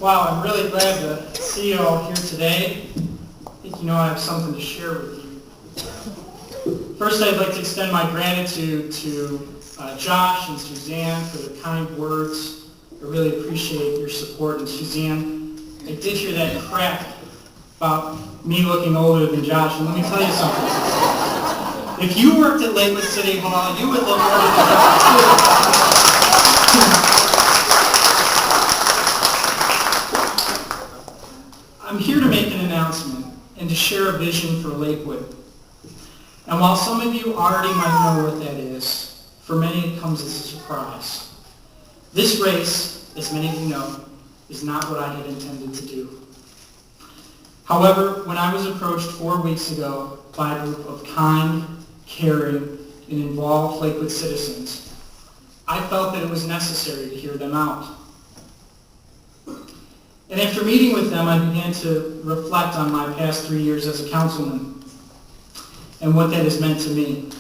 Wow, I'm really glad to see you all here today. I think you know I have something to share with you. First, I'd like to extend my gratitude to Josh and Suzanne for their kind words. I really appreciate your support. And Suzanne, I did hear that crack about me looking older than Josh, and let me tell you something. If you worked at Lakewood City Hall, you would look older than Josh, too. I'm here to make an announcement and to share a vision for Lakewood. And while some of you already might know what that is, for many it comes as a surprise. This race, as many of you know, is not what I had intended to do. However, when I was approached 4 weeks ago by a group of kind, caring, and involved Lakewood citizens, I felt that it was necessary to hear them out. And after meeting with them, I began to reflect on my past 3 years as a councilman and what that has meant to me.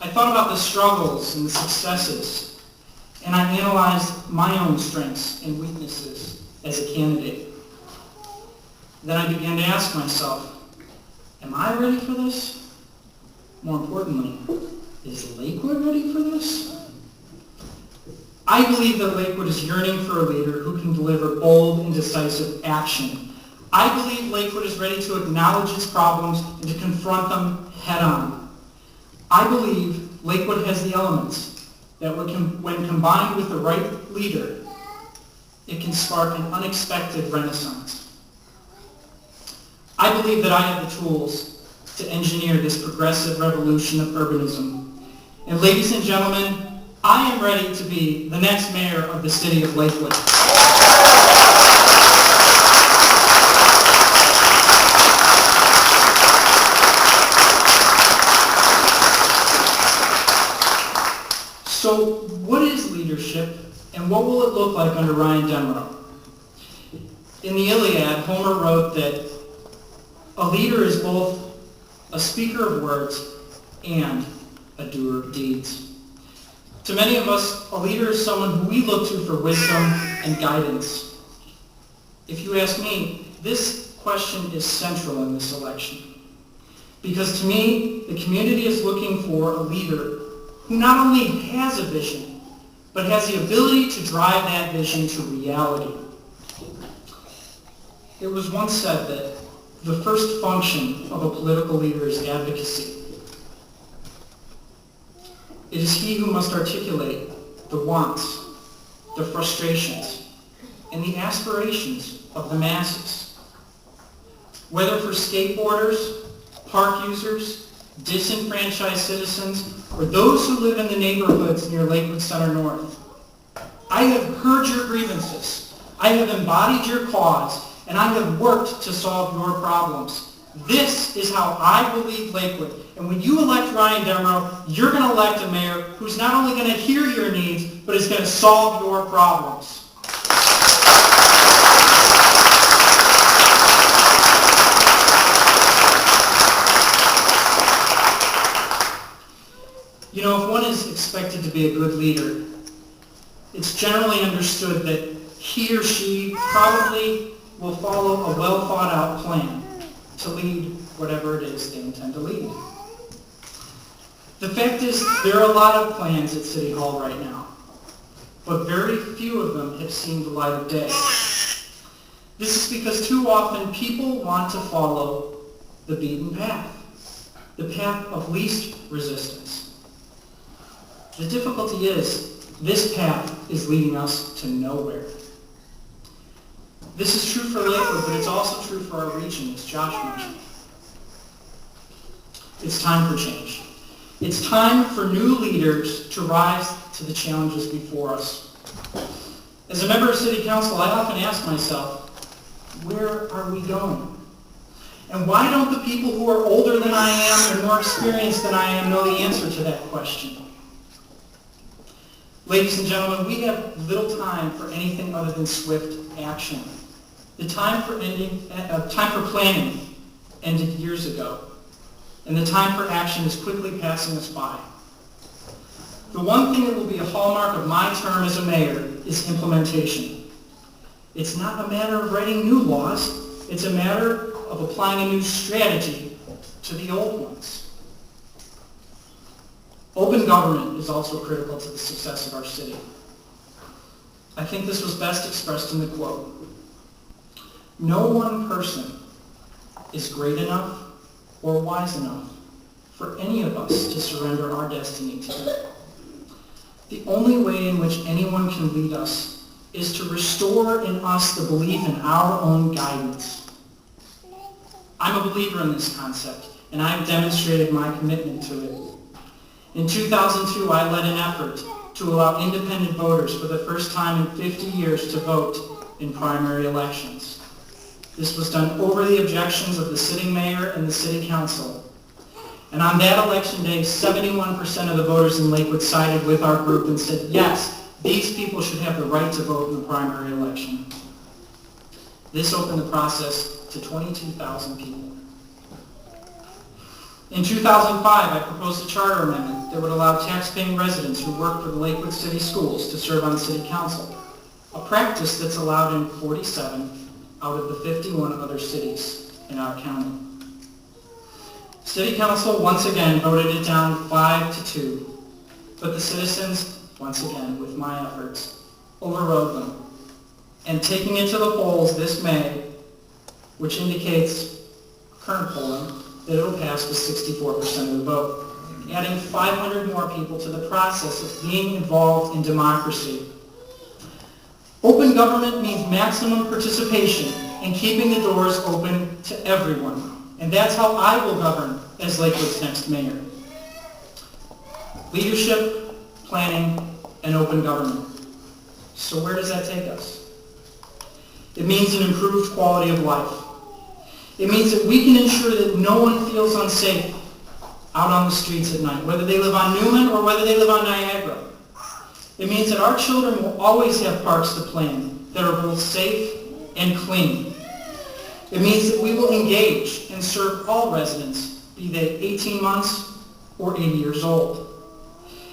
I thought about the struggles and the successes, and I analyzed my own strengths and weaknesses as a candidate. Then I began to ask myself, am I ready for this? More importantly, is Lakewood ready for this? I believe that Lakewood is yearning for a leader who can deliver bold and decisive action. I believe Lakewood is ready to acknowledge its problems and to confront them head-on. I believe Lakewood has the elements that when combined with the right leader, it can spark an unexpected renaissance. I believe that I have the tools to engineer this progressive revolution of urbanism. And ladies and gentlemen, I am ready to be the next mayor of the city of Lakewood. So what is leadership, and what will it look like under Ryan Demro? In the Iliad, Homer wrote that a leader is both a speaker of words and a doer of deeds. To many of us, a leader is someone who we look to for wisdom and guidance. If you ask me, this question is central in this election. Because to me, the community is looking for a leader who not only has a vision, but has the ability to drive that vision to reality. It was once said that the first function of a political leader is advocacy. It is he who must articulate the wants, the frustrations, and the aspirations of the masses. Whether for skateboarders, park users, disenfranchised citizens, or those who live in the neighborhoods near Lakewood Center North. I have heard your grievances. I have embodied your cause, and I have worked to solve your problems. This is how I will lead Lakewood. And when you elect Ryan Demro, you're going to elect a mayor who's not only going to hear your needs, but is going to solve your problems. You know, if one is expected to be a good leader, it's generally understood that he or she probably will follow a well-thought-out plan to lead whatever it is they intend to lead. The fact is, there are a lot of plans at City Hall right now, but very few of them have seen the light of day. This is because too often people want to follow the beaten path, the path of least resistance. The difficulty is, this path is leading us to nowhere. This is true for Lakewood, but it's also true for our region, as Josh mentioned. It's time for change. It's time for new leaders to rise to the challenges before us. As a member of City Council, I often ask myself, where are we going? And why don't the people who are older than I am and more experienced than I am know the answer to that question? Ladies and gentlemen, we have little time for anything other than swift action. The time for planning ended years ago, and the time for action is quickly passing us by. The one thing that will be a hallmark of my term as a mayor is implementation. It's not a matter of writing new laws. It's a matter of applying a new strategy to the old ones. Open government is also critical to the success of our city. I think this was best expressed in the quote, "No one person is great enough or wise enough for any of us to surrender our destiny to. The only way in which anyone can lead us is to restore in us the belief in our own guidance." I'm a believer in this concept, and I've demonstrated my commitment to it. In 2002, I led an effort to allow independent voters for the first time in 50 years to vote in primary elections. This was done over the objections of the sitting mayor and the city council. And on that election day, 71% of the voters in Lakewood sided with our group and said, yes, these people should have the right to vote in the primary election. This opened the process to 22,000 people. In 2005, I proposed a charter amendment that would allow tax-paying residents who work for the Lakewood City Schools to serve on City Council, a practice that's allowed in 47 out of the 51 other cities in our county. City Council once again voted it down 5-2, but the citizens, once again with my efforts, overrode them. And taking it to the polls this May, which indicates current polling, that it will pass with 64% of the vote, adding 500 more people to the process of being involved in democracy. Open government means maximum participation and keeping the doors open to everyone. And that's how I will govern as Lakewood's next mayor. Leadership, planning, and open government. So where does that take us? It means an improved quality of life. It means that we can ensure that no one feels unsafe out on the streets at night, whether they live on Newman or whether they live on Niagara. It means that our children will always have parks to play in that are both safe and clean. It means that we will engage and serve all residents, be they 18 months or 80 years old.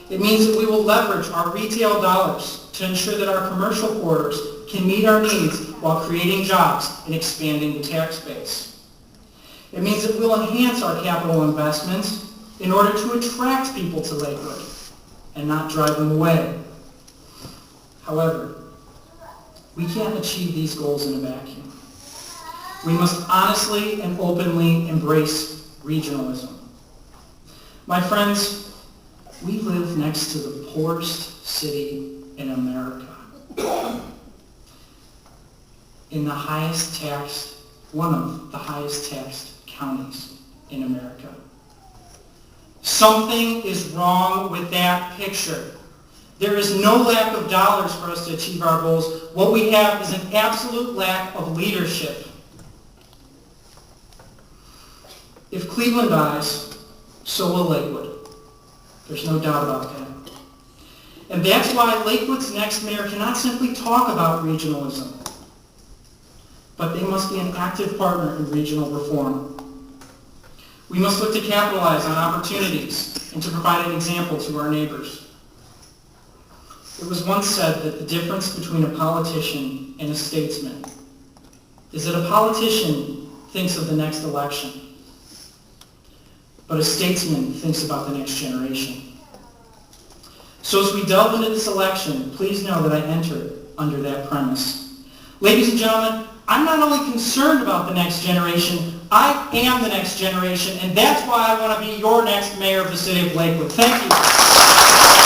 It means that we will leverage our retail dollars to ensure that our commercial corridors can meet our needs while creating jobs and expanding the tax base. It means that we'll enhance our capital investments in order to attract people to Lakewood and not drive them away. However, we can't achieve these goals in a vacuum. We must honestly and openly embrace regionalism. My friends, we live next to the poorest city in America. In the highest taxed, one of the highest taxed counties in America. Something is wrong with that picture. There is no lack of dollars for us to achieve our goals. What we have is an absolute lack of leadership. If Cleveland dies, so will Lakewood. There's no doubt about that. And that's why Lakewood's next mayor cannot simply talk about regionalism, but they must be an active partner in regional reform. We must look to capitalize on opportunities and to provide an example to our neighbors. It was once said that the difference between a politician and a statesman is that a politician thinks of the next election, but a statesman thinks about the next generation. So as we delve into this election, please know that I enter under that premise. Ladies and gentlemen, I'm not only concerned about the next generation, I am the next generation, and that's why I want to be your next mayor of the city of Lakewood. Thank you.